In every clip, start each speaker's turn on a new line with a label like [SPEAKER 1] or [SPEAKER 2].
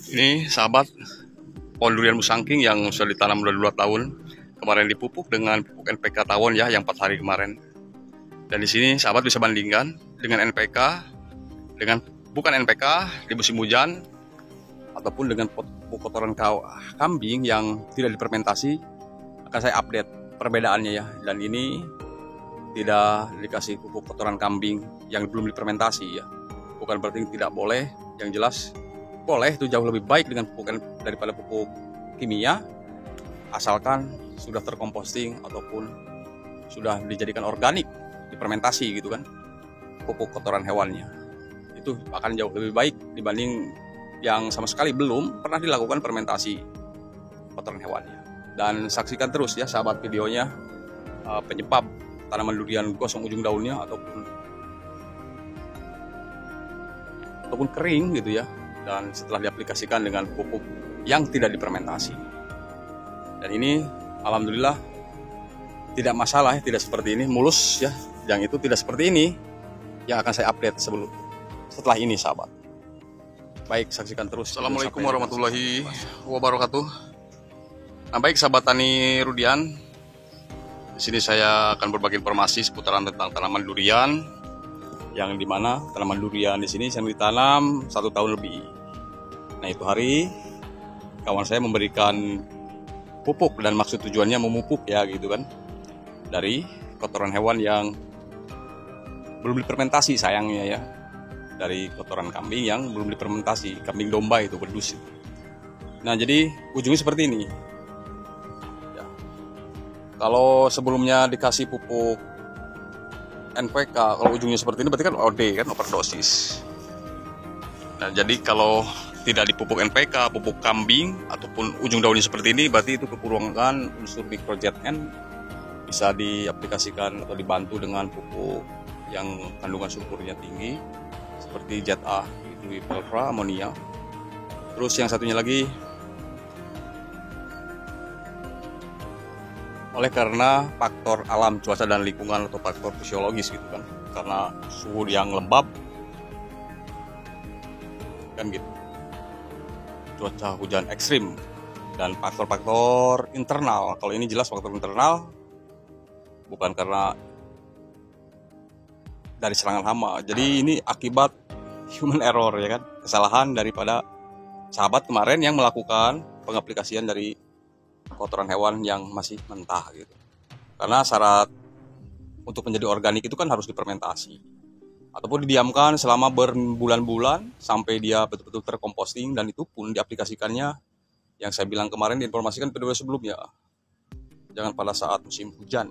[SPEAKER 1] Ini sahabat, pohon durian musangking yang sudah ditanam udah 2 tahun. Kemarin dipupuk dengan pupuk NPK tawon ya, yang 4 hari kemarin. Dan di sini sahabat bisa bandingkan dengan NPK, dengan bukan NPK di musim hujan, ataupun dengan pupuk kotoran kambing yang tidak difermentasi. Akan saya update perbedaannya ya. Dan ini tidak dikasih pupuk kotoran kambing yang belum difermentasi ya. Bukan berarti tidak boleh, yang jelas boleh, itu jauh lebih baik dengan pupuk daripada pupuk kimia, asalkan sudah terkomposting ataupun sudah dijadikan organik, difermentasi gitu kan, pupuk kotoran hewannya. Itu akan jauh lebih baik dibanding yang sama sekali belum pernah dilakukan fermentasi kotoran hewannya. Dan saksikan terus ya sahabat videonya, penyebab tanaman durian gosong ujung daunnya ataupun kering gitu ya, dan setelah diaplikasikan dengan pupuk yang tidak difermentasi. Dan ini alhamdulillah tidak masalah ya, tidak seperti ini, mulus ya. Yang itu tidak seperti ini yang akan saya update setelah ini sahabat. Baik, saksikan terus. Assalamualaikum warahmatullahi wabarakatuh. Nah, baik sahabat tani Rudian, di sini saya akan berbagi informasi seputaran tentang tanaman durian, yang dimana tanaman durian di sini saya ditanam 1 tahun lebih. Nah, itu hari kawan saya memberikan pupuk, dan maksud tujuannya memupuk ya gitu kan, dari kotoran hewan yang belum difermentasi sayangnya ya, dari kotoran kambing yang belum difermentasi, kambing domba itu berdus. Nah, jadi ujungnya seperti ini ya. Kalau sebelumnya dikasih pupuk NPK, kalau ujungnya seperti ini berarti kan OD kan, overdosis. Nah, jadi kalau tidak dipupuk NPK, pupuk kambing, ataupun ujung daunnya seperti ini, berarti itu kekurangan unsur nitrogen bisa diaplikasikan atau dibantu dengan pupuk yang kandungan sulfurnya tinggi seperti ZA, Disulfura amonia. Terus yang satunya lagi, oleh karena faktor alam, cuaca dan lingkungan atau faktor fisiologis gitu kan, karena suhu yang lembab kan gitu, cuaca hujan ekstrim, dan faktor-faktor internal. Kalau ini jelas faktor internal, bukan karena dari serangan hama. Jadi ini akibat human error ya kan, kesalahan daripada sahabat kemarin yang melakukan pengaplikasian dari kotoran hewan yang masih mentah gitu. Karena syarat untuk menjadi organik itu kan harus difermentasi ataupun didiamkan selama berbulan-bulan sampai dia betul-betul terkomposting, dan itu pun diaplikasikannya yang saya bilang kemarin, diinformasikan video sebelumnya, jangan pada saat musim hujan,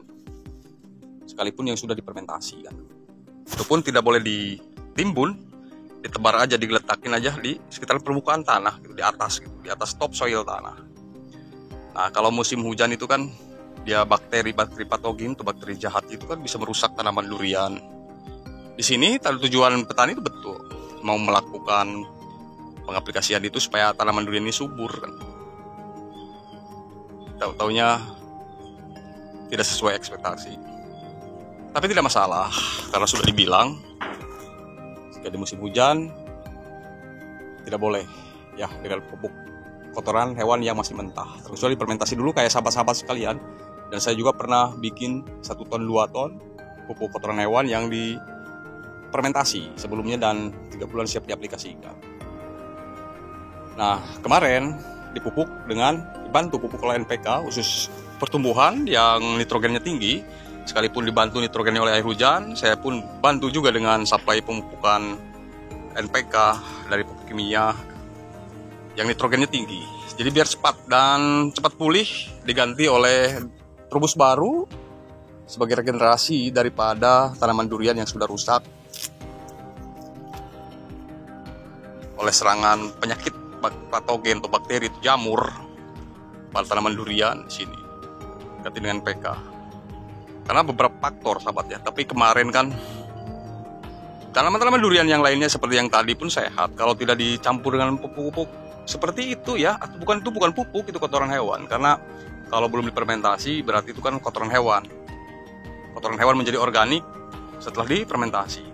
[SPEAKER 1] sekalipun yang sudah difermentasi kan. Itu pun tidak boleh ditimbun, ditebar aja, digeletakin aja di sekitar permukaan tanah gitu, di atas top soil tanah. Nah, kalau musim hujan itu kan dia bakteri patogen atau bakteri jahat itu kan bisa merusak tanaman durian. Di sini tujuan petani itu betul, mau melakukan pengaplikasian itu supaya tanaman durian ini subur kan. Tahu-taunya tidak sesuai ekspektasi. Tapi tidak masalah, karena sudah dibilang jika di musim hujan tidak boleh ya dengan pupuk kotoran hewan yang masih mentah, kecuali fermentasi dulu kayak sahabat-sahabat sekalian. Dan saya juga pernah bikin 1 ton 2 ton pupuk kotoran hewan yang difermentasi sebelumnya dan 3 bulan siap diaplikasikan. Nah, kemarin dipupuk dengan dibantu pupuk oleh NPK khusus pertumbuhan yang nitrogennya tinggi. Sekalipun dibantu nitrogennya oleh air hujan, saya pun bantu juga dengan suplai pemupukan NPK dari pupuk kimia yang nitrogennya tinggi. Jadi biar cepat pulih, diganti oleh trubus baru sebagai regenerasi daripada tanaman durian yang sudah rusak oleh serangan penyakit patogen atau bakteri itu jamur pada tanaman durian di sini. Ganti dengan NPK. Karena beberapa faktor sahabat ya. Tapi kemarin kan tanaman-tanaman durian yang lainnya seperti yang tadi pun sehat. Kalau tidak dicampur dengan pupuk-pupuk seperti itu ya, atau bukan pupuk, itu kotoran hewan. Karena kalau belum difermentasi berarti itu kan kotoran hewan. Kotoran hewan menjadi organik setelah difermentasi.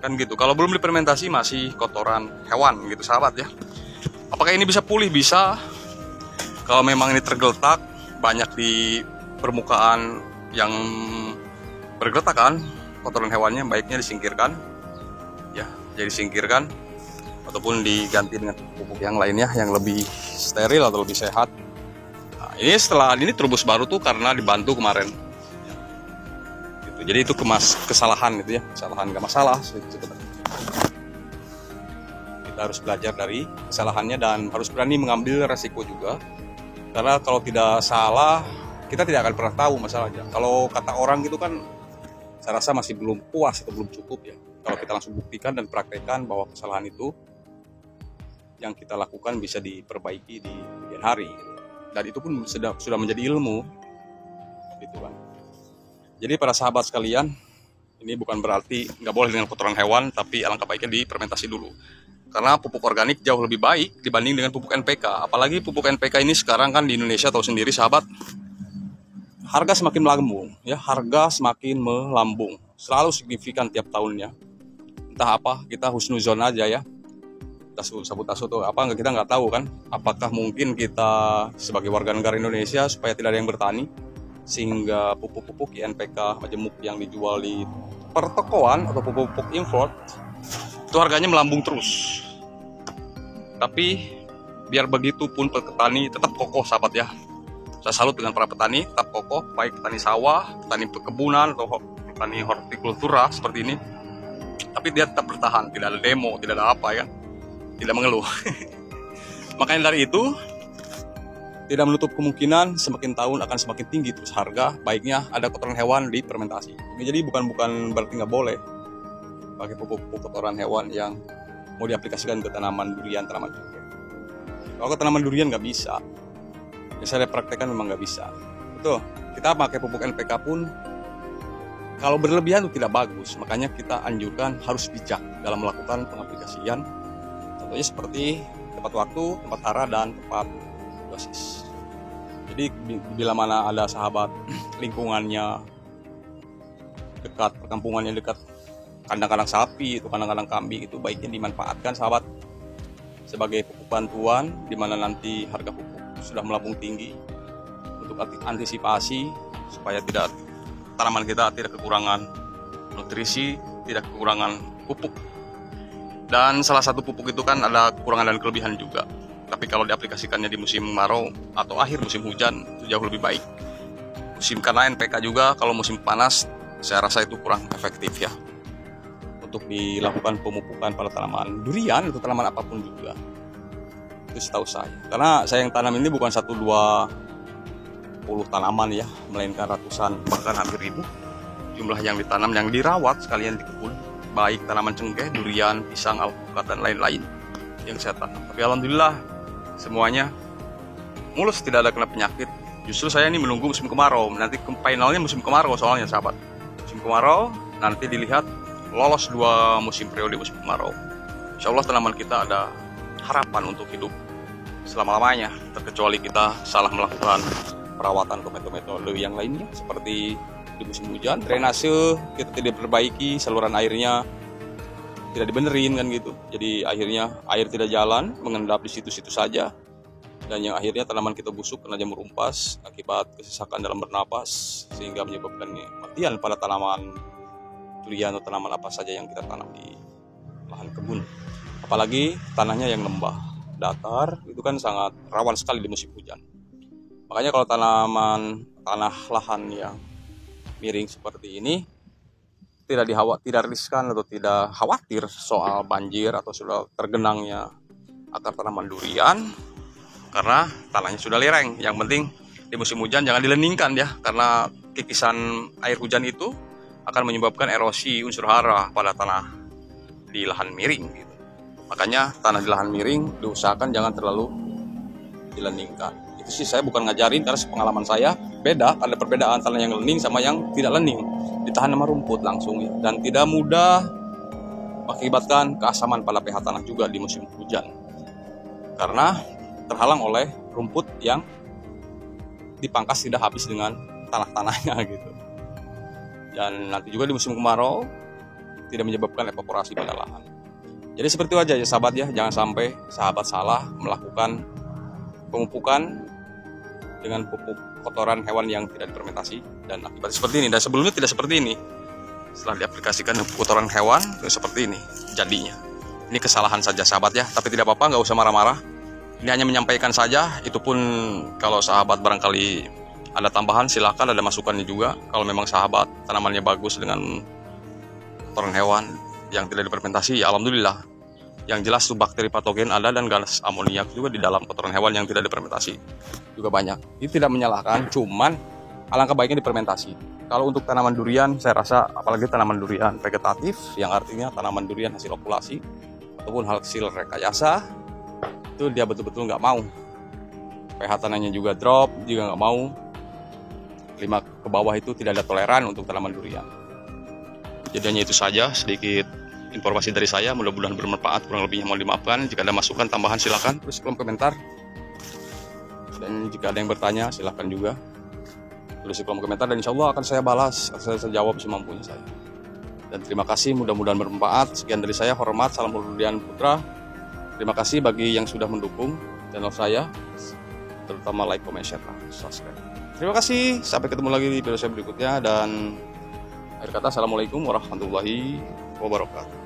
[SPEAKER 1] Kan gitu. Kalau belum difermentasi masih kotoran hewan gitu sahabat ya. Apakah ini bisa pulih? Bisa. Kalau memang ini tergeletak banyak di permukaan yang bergeletakan, kotoran hewannya baiknya disingkirkan, ya, jadi singkirkan ataupun diganti dengan pupuk yang lainnya yang lebih steril atau lebih sehat. Nah, ini setelah ini terubus baru tuh karena dibantu kemarin. Gitu. Jadi itu kesalahan gitu ya, kesalahan nggak masalah. Kita harus belajar dari kesalahannya dan harus berani mengambil resiko juga. Karena kalau tidak salah, kita tidak akan pernah tahu masalahnya. Kalau kata orang gitu kan, saya rasa masih belum puas atau belum cukup ya. Kalau kita langsung buktikan dan praktekkan bahwa kesalahan itu yang kita lakukan bisa diperbaiki di kemudian hari. Dan itu pun sudah menjadi ilmu. Gitu kan. Jadi para sahabat sekalian, ini bukan berarti nggak boleh dengan kotoran hewan, tapi alangkah baiknya difermentasi dulu. Karena pupuk organik jauh lebih baik dibanding dengan pupuk NPK. Apalagi pupuk NPK ini sekarang kan di Indonesia tahu sendiri sahabat, harga semakin melambung, ya, harga semakin melambung, selalu signifikan tiap tahunnya. Entah apa, kita husnuzon aja ya. Sabotase atau apa kita nggak tahu kan. Apakah mungkin kita sebagai warga negara Indonesia supaya tidak ada yang bertani, sehingga pupuk-pupuk NPK majemuk yang dijual di pertokoan atau pupuk-pupuk import itu harganya melambung terus. Tapi biar begitu pun petani tetap kokoh sahabat ya. Saya salut dengan para petani, tetap kokoh, baik petani sawah, petani perkebunan atau petani hortikultura seperti ini. Tapi dia tetap bertahan, tidak ada demo, tidak ada apa ya, tidak mengeluh. Makanya dari itu tidak menutup kemungkinan semakin tahun akan semakin tinggi terus harga. Baiknya ada kotoran hewan di fermentasi. Jadi bukan berarti nggak boleh pakai pupuk kotoran hewan yang mau diaplikasikan ke tanaman durian, tanaman cengkeh. Kalau ke tanaman durian nggak bisa. Yang saya praktekkan memang nggak bisa. Betul. Kita pakai pupuk NPK pun kalau berlebihan itu tidak bagus. Makanya kita anjurkan harus bijak dalam melakukan pengaplikasian. Contohnya seperti tepat waktu, tepat cara, dan tepat dosis. Jadi bila mana ada sahabat lingkungannya dekat, perkampungannya dekat kandang-kandang sapi, itu kandang-kandang kambing, itu baiknya dimanfaatkan sahabat sebagai pupuk bantuan, di mana nanti harga pupuk sudah melambung tinggi untuk antisipasi supaya tanaman kita tidak kekurangan nutrisi, tidak kekurangan pupuk. Dan salah satu pupuk itu kan ada kekurangan dan kelebihan juga. Tapi kalau diaplikasikannya di musim kemarau atau akhir musim hujan itu jauh lebih baik. Karena NPK juga kalau musim panas saya rasa itu kurang efektif ya untuk dilakukan pemupukan pada tanaman durian atau tanaman apapun juga. Itu setahu saya. Karena saya yang tanam ini bukan 1-2 puluh tanaman ya, melainkan ratusan bahkan hampir ribu jumlah yang ditanam, yang dirawat sekalian di kebun, baik tanaman cengkeh, durian, pisang, alpukat, dan lain-lain yang saya tanam. Tapi alhamdulillah semuanya mulus, tidak ada kena penyakit. Justru saya ini menunggu musim kemarau. Nanti finalnya musim kemarau soalnya sahabat. Musim kemarau nanti dilihat lolos 2 musim periode musim kemarau. Insya Allah tanaman kita ada harapan untuk hidup selama-lamanya, terkecuali kita salah melakukan perawatan atau metode yang lainnya seperti di musim hujan, drainase kita tidak perbaiki, saluran airnya tidak dibenerin kan gitu. Jadi akhirnya air tidak jalan, mengendap di situ-situ saja. Dan yang akhirnya tanaman kita busuk karena jamur umpas akibat kesesakan dalam bernapas, sehingga menyebabkan kematian pada tanaman durian atau tanaman apa saja yang kita tanam di lahan kebun. Apalagi tanahnya yang lembah, datar, itu kan sangat rawan sekali di musim hujan. Makanya kalau tanah lahan yang miring seperti ini tidak riskan atau tidak khawatir soal banjir atau sudah tergenangnya akar tanaman durian karena tanahnya sudah lereng. Yang penting di musim hujan jangan dileningkan ya, karena kikisan air hujan itu akan menyebabkan erosi unsur hara pada tanah di lahan miring gitu. Makanya tanah di lahan miring diusahakan jangan terlalu dileningkan. Itu sih saya bukan ngajarin, karena pengalaman saya beda, ada perbedaan tanah yang lening sama yang tidak lening. Ditahan sama rumput langsung ya, dan tidak mudah mengakibatkan keasaman pada pH tanah juga di musim hujan. Karena terhalang oleh rumput yang dipangkas tidak habis dengan tanah-tanahnya gitu. Dan nanti juga di musim kemarau tidak menyebabkan evaporasi pada lahan. Jadi seperti itu aja ya sahabat ya, jangan sampai sahabat salah melakukan pemupukan dengan pupuk kotoran hewan yang tidak difermentasi dan akibatnya seperti ini. Dan sebelumnya tidak seperti ini. Setelah diaplikasikan kotoran hewan seperti ini jadinya. Ini kesalahan saja sahabat ya, tapi tidak apa-apa, nggak usah marah-marah. Ini hanya menyampaikan saja, itu pun kalau sahabat barangkali ada tambahan silakan, ada masukannya juga. Kalau memang sahabat tanamannya bagus dengan kotoran hewan yang tidak difermentasi, ya alhamdulillah. Yang jelas tuh bakteri patogen ada dan gas amoniak juga di dalam kotoran hewan yang tidak difermentasi juga banyak. Ini tidak menyalahkan, cuman alangkah baiknya difermentasi. Kalau untuk tanaman durian, saya rasa apalagi tanaman durian vegetatif, yang artinya tanaman durian hasil okulasi ataupun hasil rekayasa, itu dia betul-betul nggak mau. pH tanahnya juga drop, juga nggak mau. 5 ke bawah itu tidak ada toleran untuk tanaman durian. Jadi hanya itu saja sedikit informasi dari saya, mudah-mudahan bermanfaat. Kurang lebihnya mohon dimaafkan. Jika ada masukan tambahan silakan tulis kolom komentar. Dan jika ada yang bertanya silakan juga tulis di kolom komentar, dan insya Allah akan saya balas, saya jawab semampunya saya. Dan terima kasih, mudah-mudahan bermanfaat. Sekian dari saya, hormat, salam Burdian Putra. Terima kasih bagi yang sudah mendukung channel saya, terutama like, comment, share, dan subscribe. Terima kasih, sampai ketemu lagi di video saya berikutnya, dan akhir kata assalamualaikum warahmatullahi wabarakatuh.